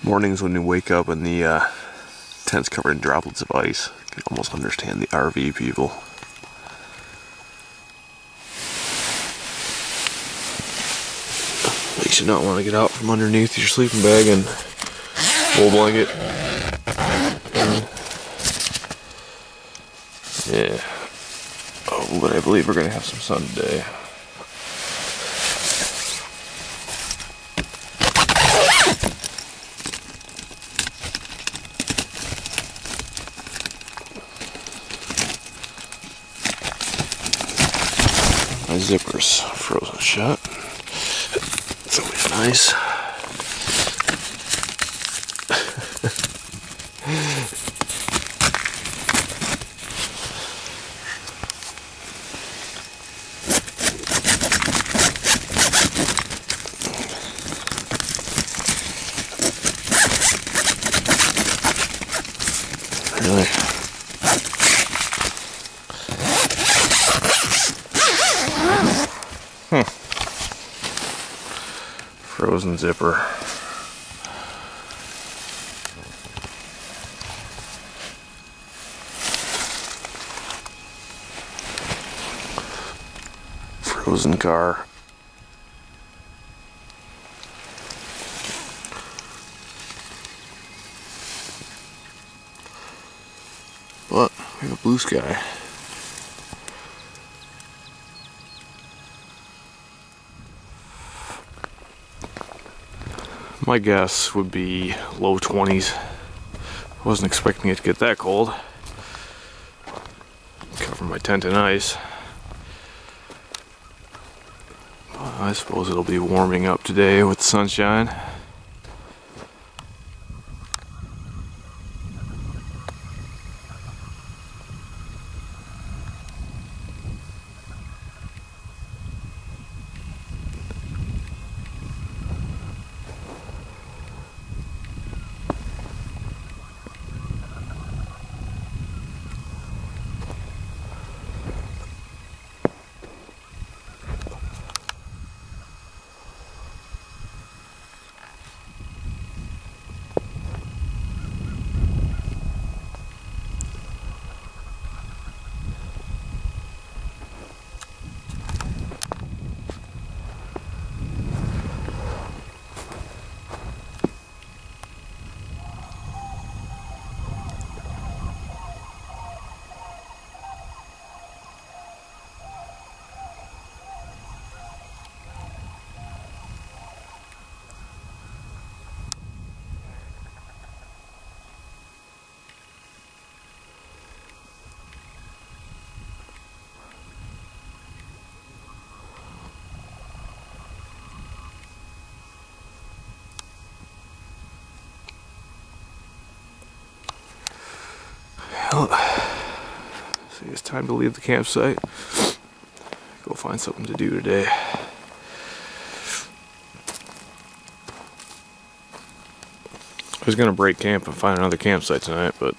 Mornings when you wake up and the tent's covered in droplets of ice, you can almost understand the RV people. Makes you not want to get out from underneath your sleeping bag and wool blanket. Yeah. Oh, but I believe we're gonna have some sun today. My zipper's frozen shut. It's always nice. Really? Frozen zipper. Frozen car. But we have a blue sky. My guess would be low 20s. Wasn't expecting it to get that cold. Cover my tent in ice. I suppose it'll be warming up today with the sunshine. Well, see, it's time to leave the campsite. Go find something to do today. I was gonna break camp and find another campsite tonight, but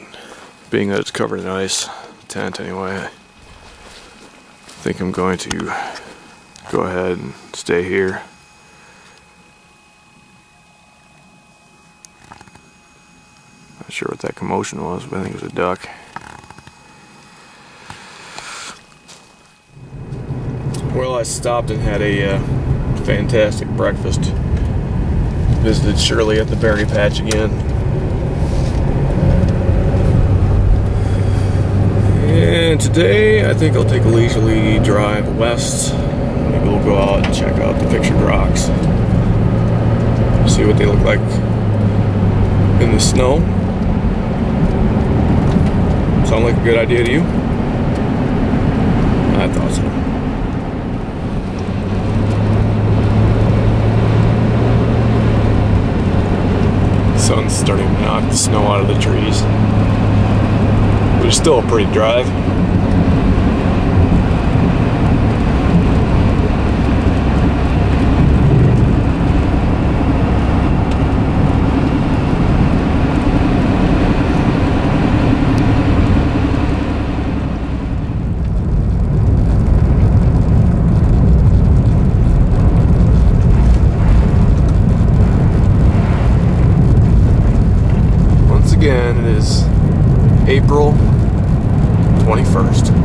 being that it's covered in ice, tent anyway, I think I'm going to go ahead and stay here. Not sure what that commotion was, but I think it was a duck. Well, I stopped and had a fantastic breakfast. Visited Shirley at the berry patch again. And today, I think I'll take a leisurely drive west. Maybe we'll go out and check out the Pictured Rocks. See what they look like in the snow. Sound like a good idea to you? I thought so. Sun's starting to knock the snow out of the trees. But it's still a pretty drive. is April 21st.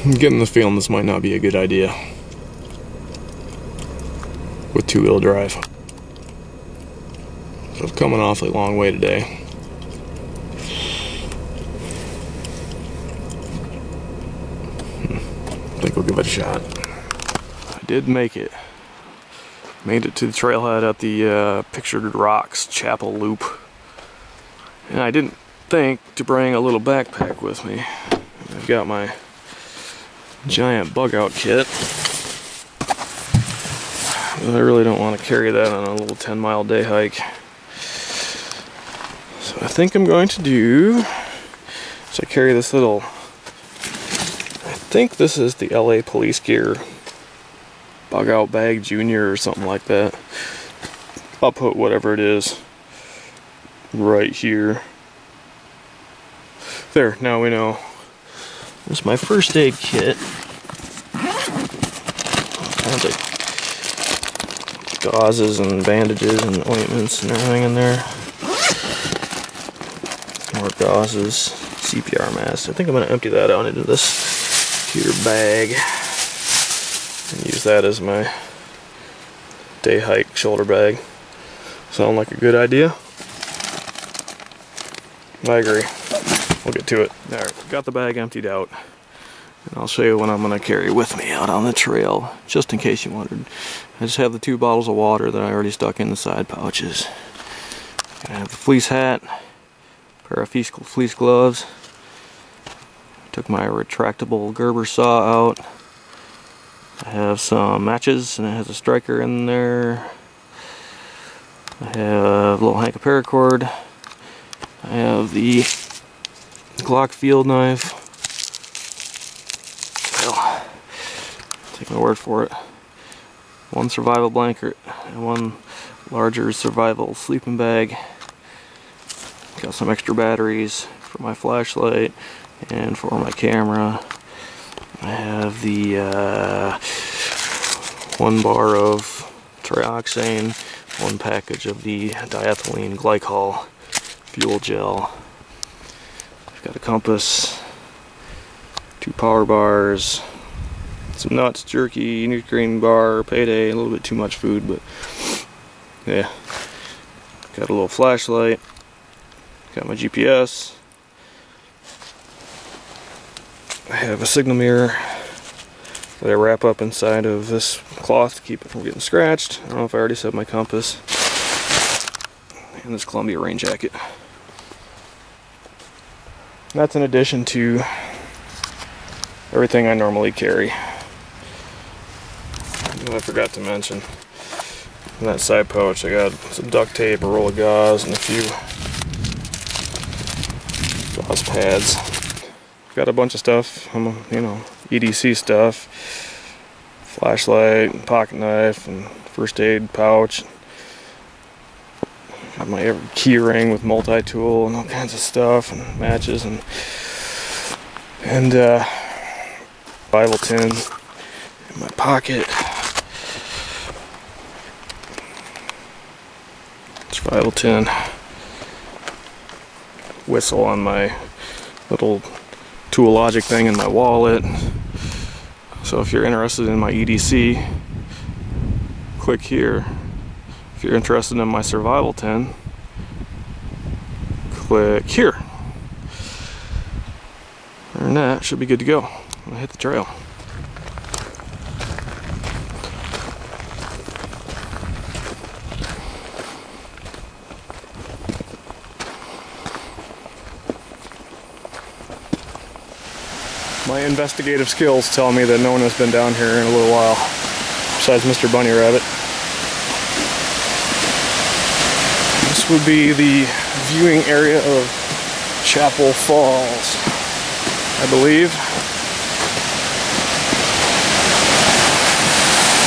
I'm getting the feeling this might not be a good idea with two-wheel drive. So I've come an awfully long way today. I think we'll give it a shot. I did make it. Made it to the trailhead at the Pictured Rocks Chapel Loop. And I didn't think to bring a little backpack with me. I've got my giant bug out kit. But I really don't want to carry that on a little 10-mile day hike. So I think I'm going to do, so I carry this little, I think this is the LA Police Gear Bug Out Bag Junior or something like that. I'll put whatever it is right here. There, now we know. This is my first aid kit. Kinds of gauzes and bandages and ointments and everything in there. More gauzes, CPR mask. I think I'm going to empty that out into this here bag and use that as my day hike shoulder bag. Sound like a good idea? I agree. We'll get to it. Alright, got the bag emptied out. And I'll show you what I'm going to carry with me out on the trail, just in case you wondered. I just have the 2 bottles of water that I already stuck in the side pouches. I have the fleece hat, pair of fleece gloves. Took my retractable Gerber saw out. I have some matches, and it has a striker in there. I have a little hank of paracord. I have the Glock field knife. Well, take my word for it. 1 survival blanket and 1 larger survival sleeping bag. Got some extra batteries for my flashlight and for my camera. I have the 1 bar of trioxane, 1 package of the diethylene glycol fuel gel. I've got a compass, 2 power bars, some nuts, jerky, Nutrigrain bar, Payday, a little bit too much food, but yeah. Got a little flashlight, got my GPS. I have a signal mirror that I wrap up inside of this cloth to keep it from getting scratched. I don't know if I already said my compass. And this Columbia rain jacket. That's in addition to everything I normally carry. I forgot to mention, in that side pouch I got some duct tape, a roll of gauze, and a few gauze pads. Got a bunch of stuff, you know, EDC stuff, flashlight, and pocket knife, and first aid pouch. Got my key ring with multi-tool and all kinds of stuff, and matches, and Bible tin in my pocket. Survival tin. Whistle on my little Toologic thing in my wallet. So if you're interested in my EDC, click here. If you're interested in my survival tin, click here. And that should be good to go. I'm gonna hit the trail. My investigative skills tell me that no one has been down here in a little while, besides Mr. Bunny Rabbit. This would be the viewing area of Chapel Falls, I believe.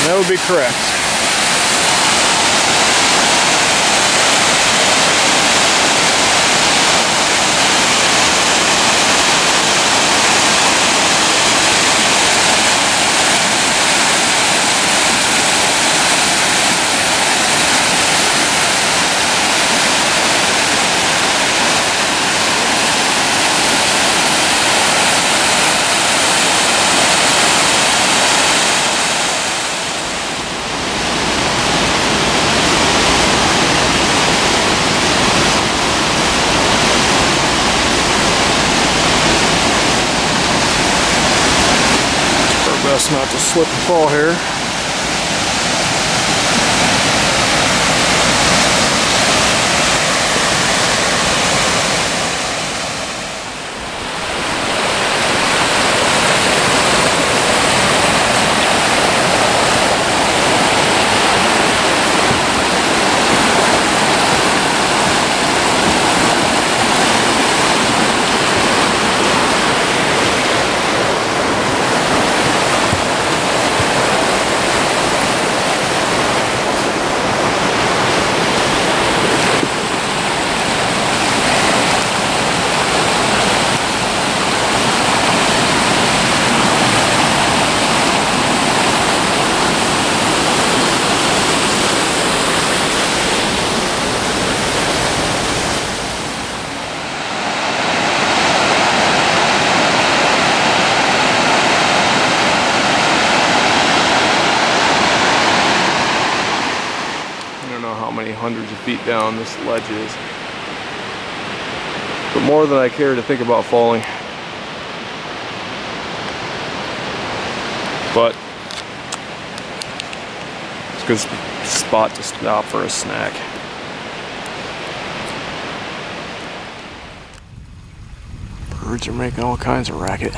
That would be correct. Best not to slip and fall here. Hundreds of feet down this ledge is, but more than I care to think about falling. But it's a good spot to stop for a snack. Birds are making all kinds of racket.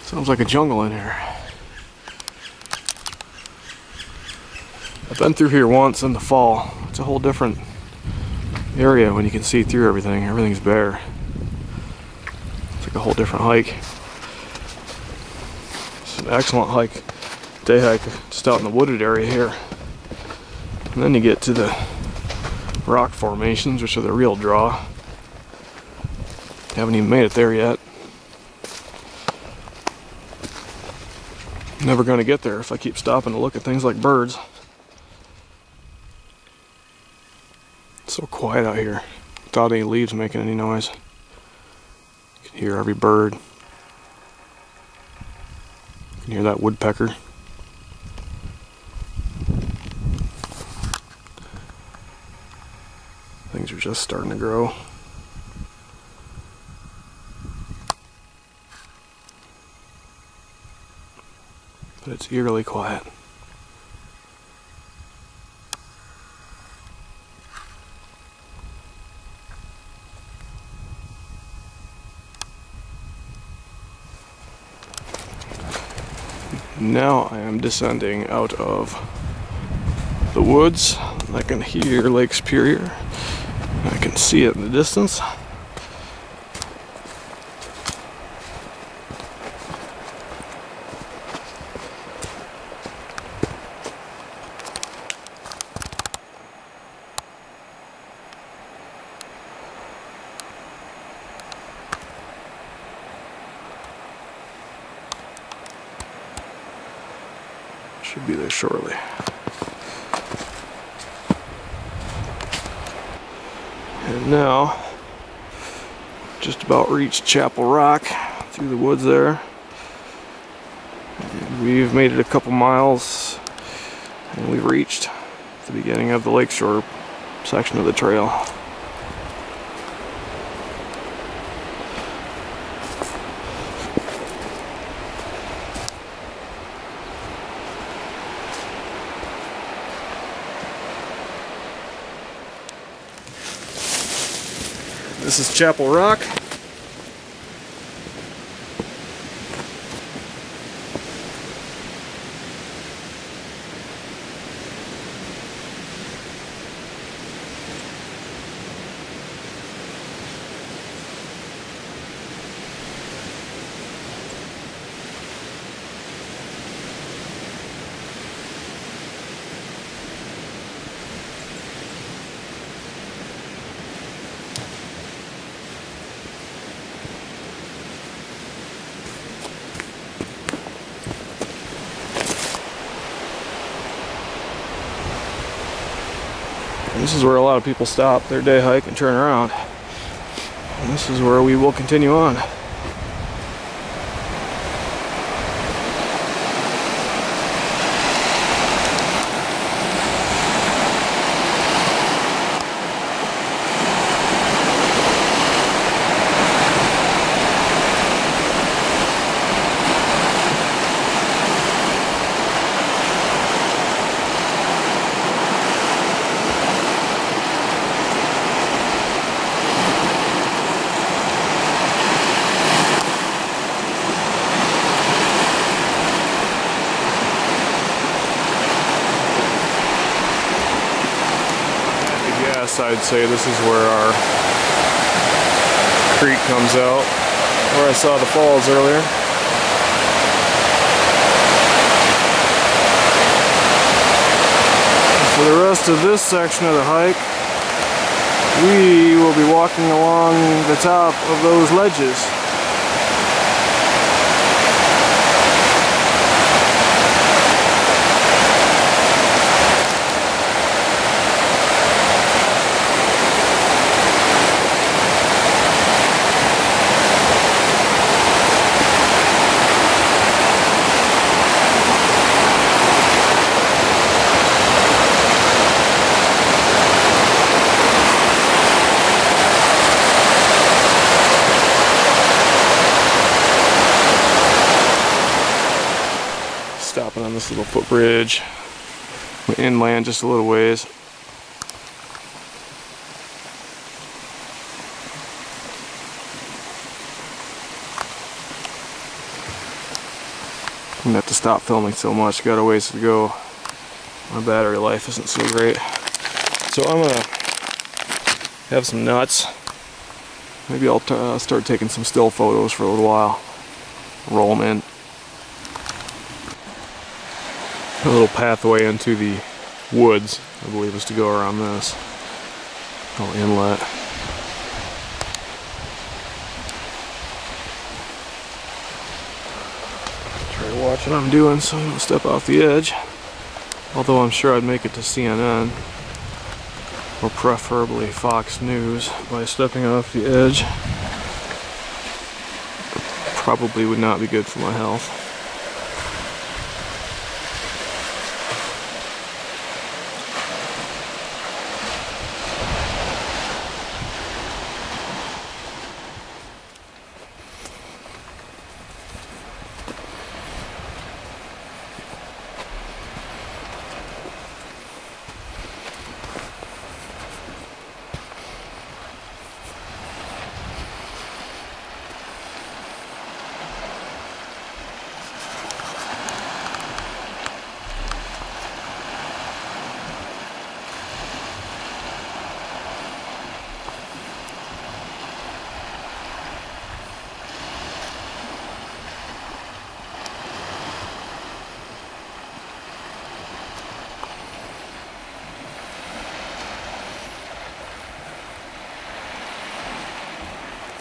Sounds like a jungle in here. I've been through here once in the fall. It's a whole different area when you can see through everything. Everything's bare. It's like a whole different hike. It's an excellent hike, day hike, just out in the wooded area here. And then you get to the rock formations, which are the real draw. Haven't even made it there yet. Never going to get there if I keep stopping to look at things like birds. It's so quiet out here without any leaves making any noise. You can hear every bird. You can hear that woodpecker. Things are just starting to grow. But it's eerily quiet. Now I am descending out of the woods. I can hear Lake Superior. I can see it in the distance. Should be there shortly. And now, just about reached Chapel Rock through the woods there. And we've made it a couple miles and we've reached the beginning of the Lakeshore section of the trail. This is Chapel Rock. This is where a lot of people stop their day hike and turn around. And this is where we will continue on. I'd say this is where our creek comes out, where I saw the falls earlier. And for the rest of this section of the hike, we will be walking along the top of those ledges. Stopping on this little footbridge, inland just a little ways. I'm gonna have to stop filming so much, got a ways to go. My battery life isn't so great. So I'm gonna have some nuts. Maybe I'll start taking some still photos for a little while. Roll them in. A little pathway into the woods, I believe, is to go around this little inlet. Try to watch what I'm doing so I don't step off the edge. Although I'm sure I'd make it to CNN, or preferably Fox News, by stepping off the edge. Probably would not be good for my health.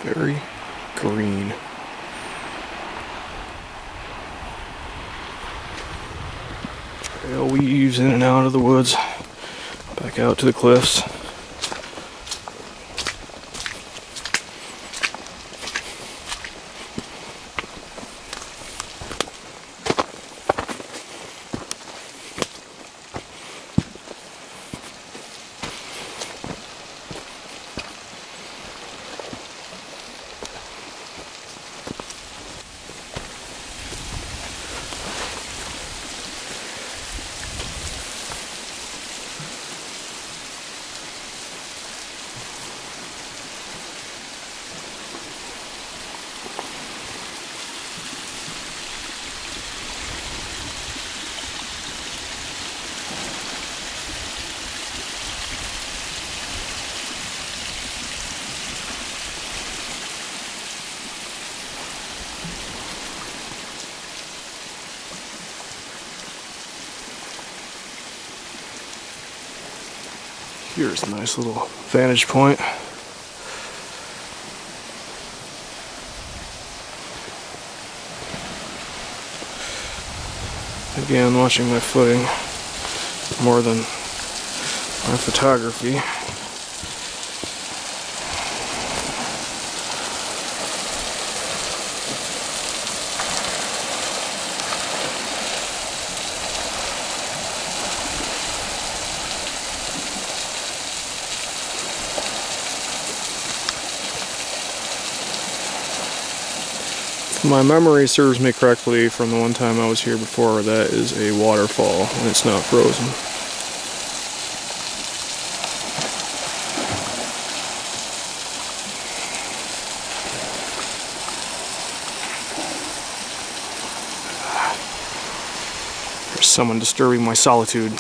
Very green. Trail weaves in and out of the woods, back out to the cliffs. Here's a nice little vantage point. Again, watching my footing more than my photography. If my memory serves me correctly from the one time I was here before, that is a waterfall and it's not frozen. There's someone disturbing my solitude.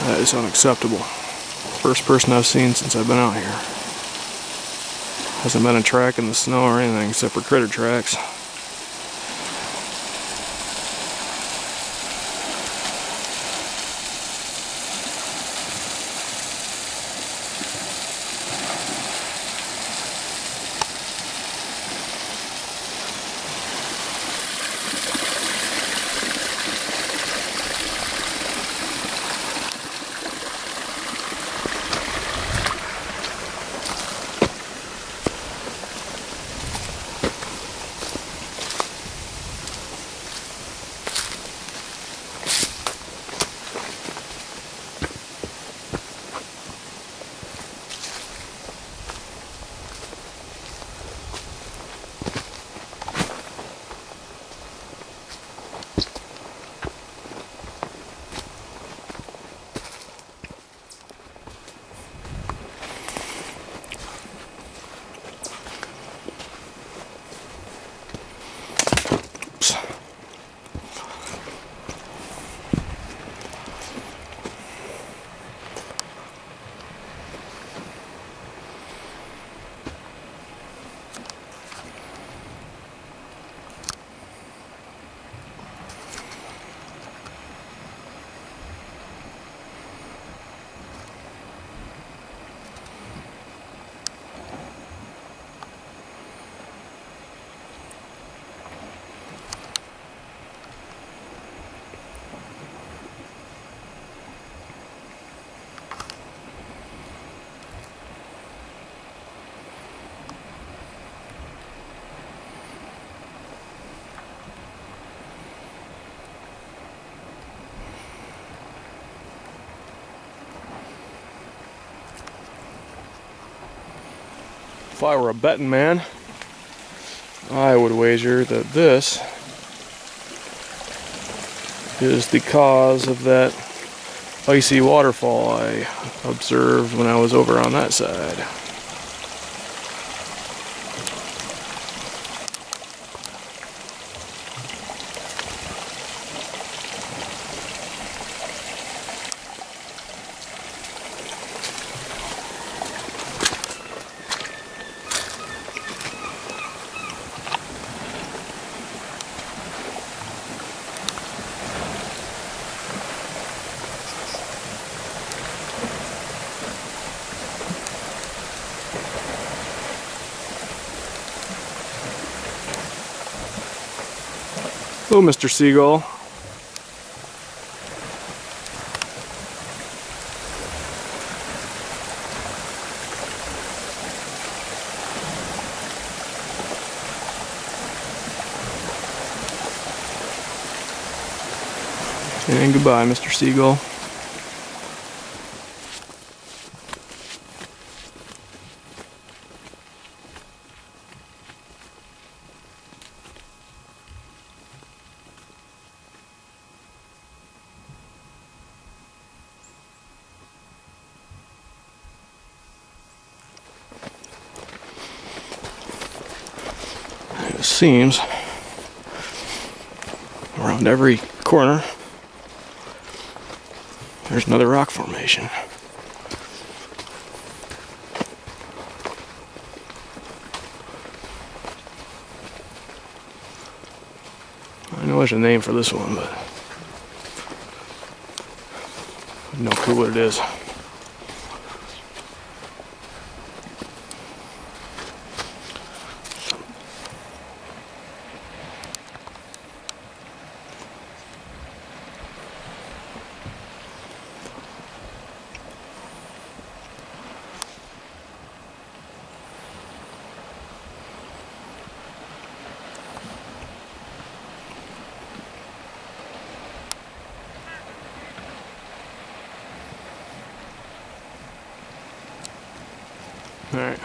That is unacceptable. First person I've seen since I've been out here. Hasn't been a track in the snow or anything except for critter tracks. If I were a betting man, I would wager that this is the cause of that icy waterfall I observed when I was over on that side. Hello, Mr. Seagull. And goodbye, Mr. Seagull. It seems around every corner there's another rock formation. know there's a name for this one, but I have no clue what it is. Alright,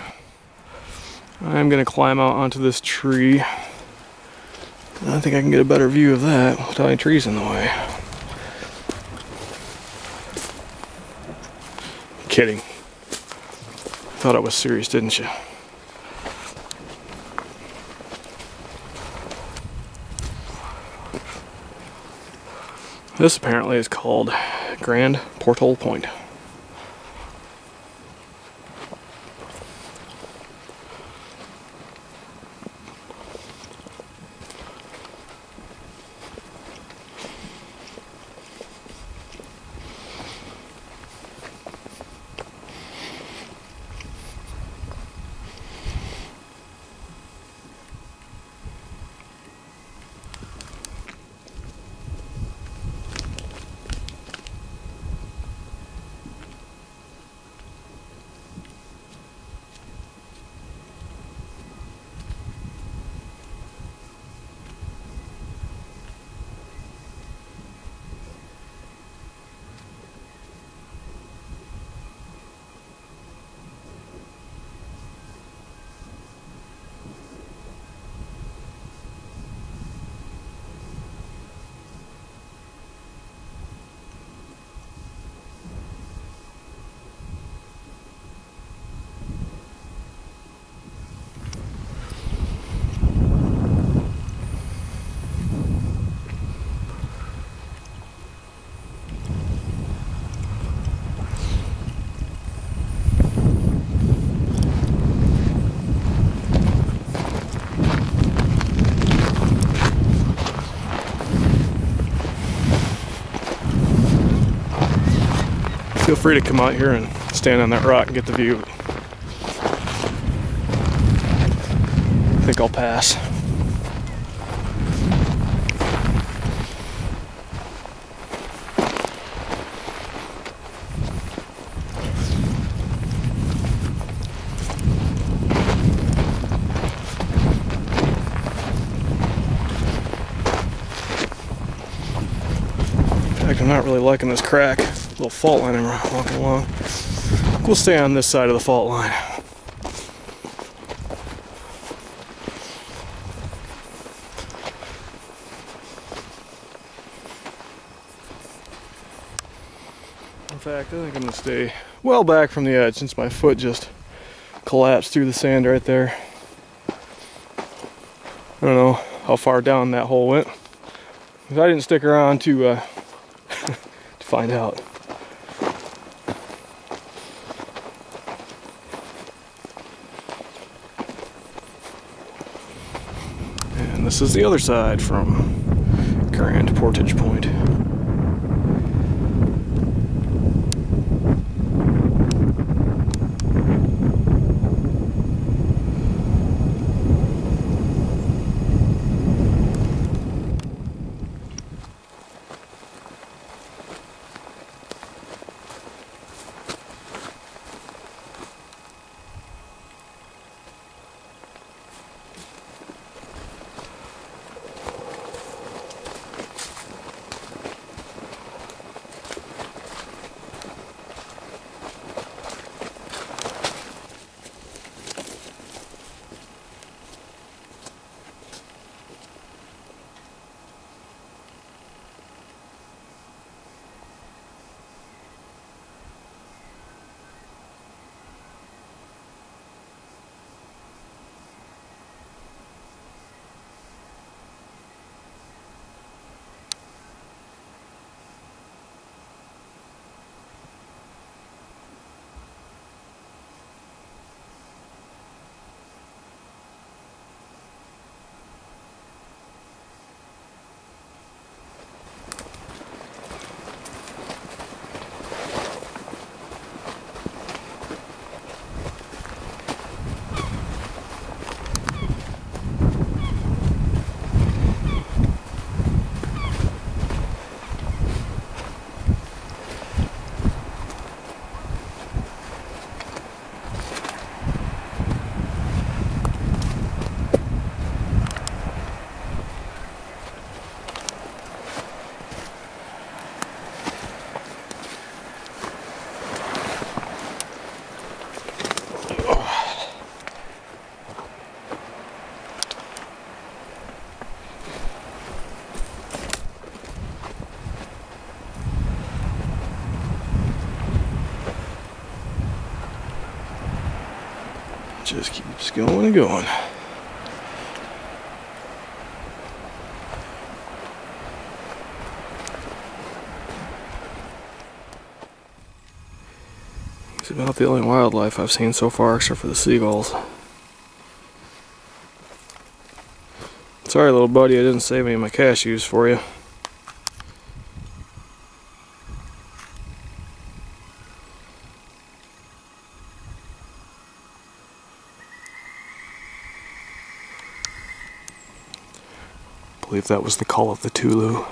I'm going to climb out onto this tree. I think I can get a better view of that without any trees in the way. Kidding. Thought it was serious, didn't you? This apparently is called Grand Portal Point. Feel free to come out here and stand on that rock and get the view. I think I'll pass. In fact, I'm not really liking this crack. Little fault line I'm walking along. We'll stay on this side of the fault line. In fact, I think I'm going to stay well back from the edge since my foot just collapsed through the sand right there. I don't know how far down that hole went. I didn't stick around to find out. And this is the other side from Grand Portage Point. Just keeps going and going. It's about the only wildlife I've seen so far, except for the seagulls. Sorry, little buddy, I didn't save any of my cashews for you. I believe that was the call of the Tulu.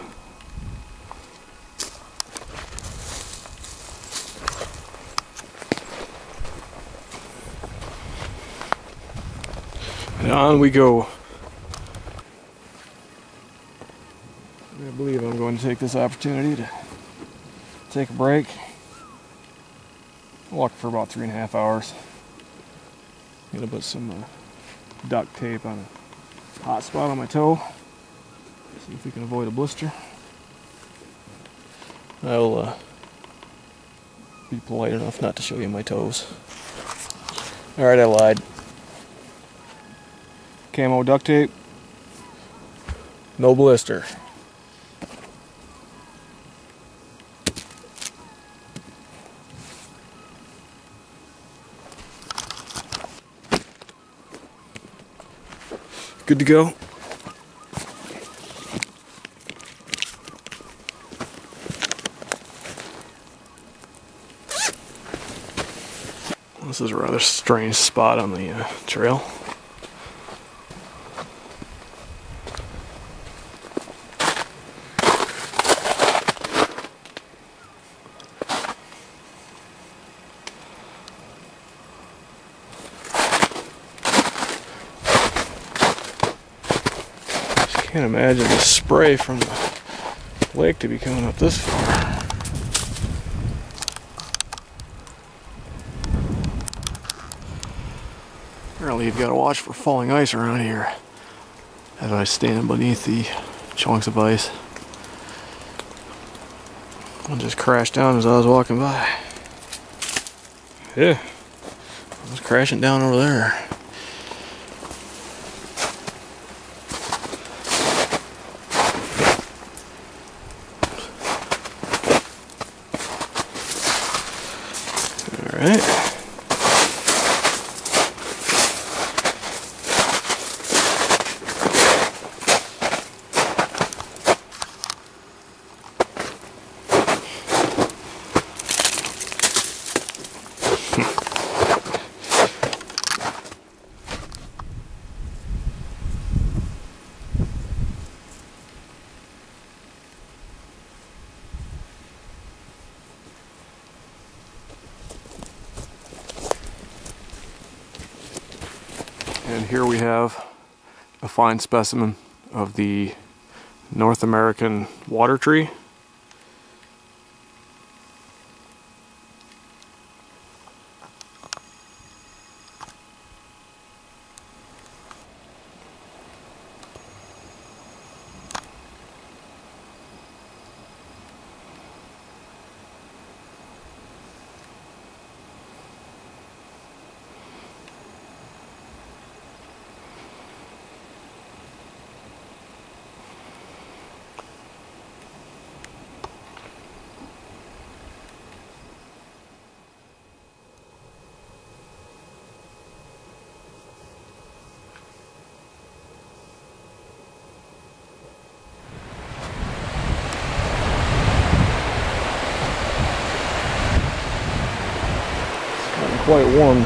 And on we go. I believe I'm going to take this opportunity to take a break. Walk for about 3.5 hours. I'm gonna put some duct tape on a hot spot on my toe. See if we can avoid a blister. I'll be polite enough not to show you my toes. Alright, I lied. Camo duct tape. No blister. Good to go. This is a rather strange spot on the trail. Can't imagine the spray from the lake to be coming up this far. Apparently you've got to watch for falling ice around here as I stand beneath the chunks of ice. One just crashed down as I was walking by. Yeah, I was crashing down over there. Alright. And here we have a fine specimen of the North American water tree. Quite warm.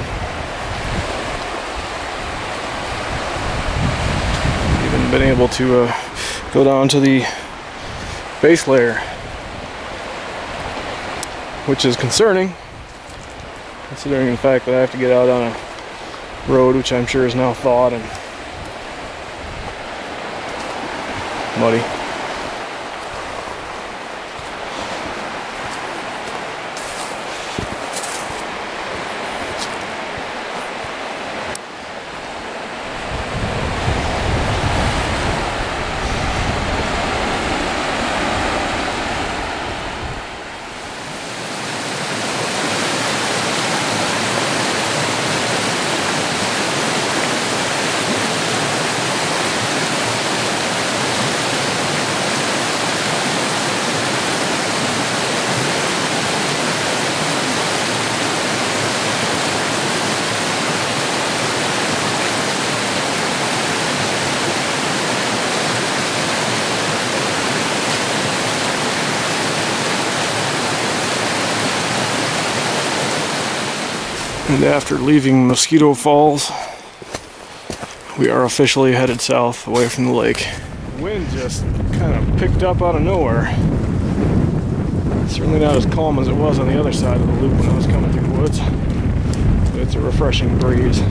Even been able to go down to the base layer, which is concerning, considering the fact that I have to get out on a road which I'm sure is now thawed and muddy. And after leaving Mosquito Falls, we are officially headed south away from the lake. The wind just kind of picked up out of nowhere. Certainly not as calm as it was on the other side of the loop when I was coming through the woods. But it's a refreshing breeze.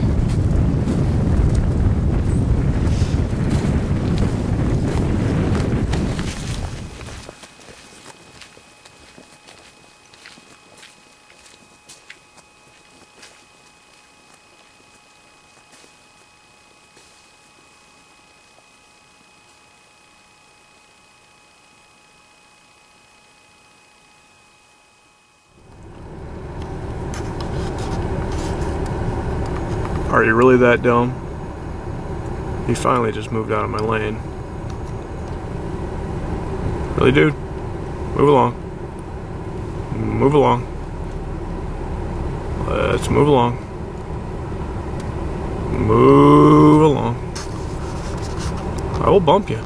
Are you really that dumb? He finally just moved out of my lane. Really, dude? Move along. Move along. Let's move along. Move along. I will bump you.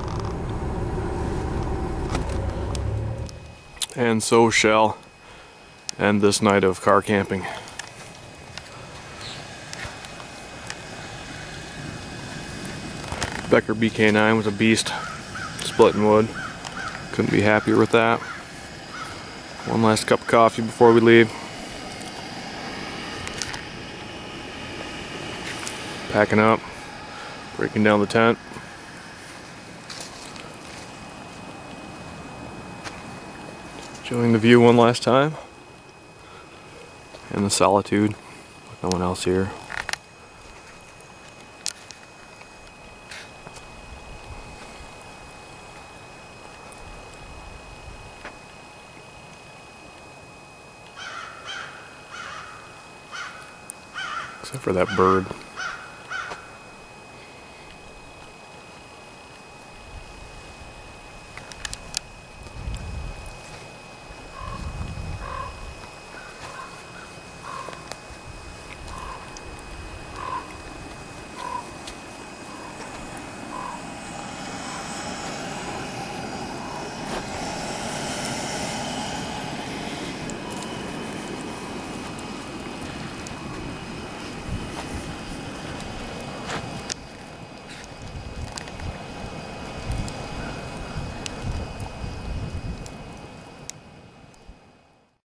And so shall end this night of car camping. Becker BK9 was a beast, splitting wood. Couldn't be happier with that. One last cup of coffee before we leave. Packing up, breaking down the tent. Enjoying the view one last time. And the solitude with no one else here. Except for that bird.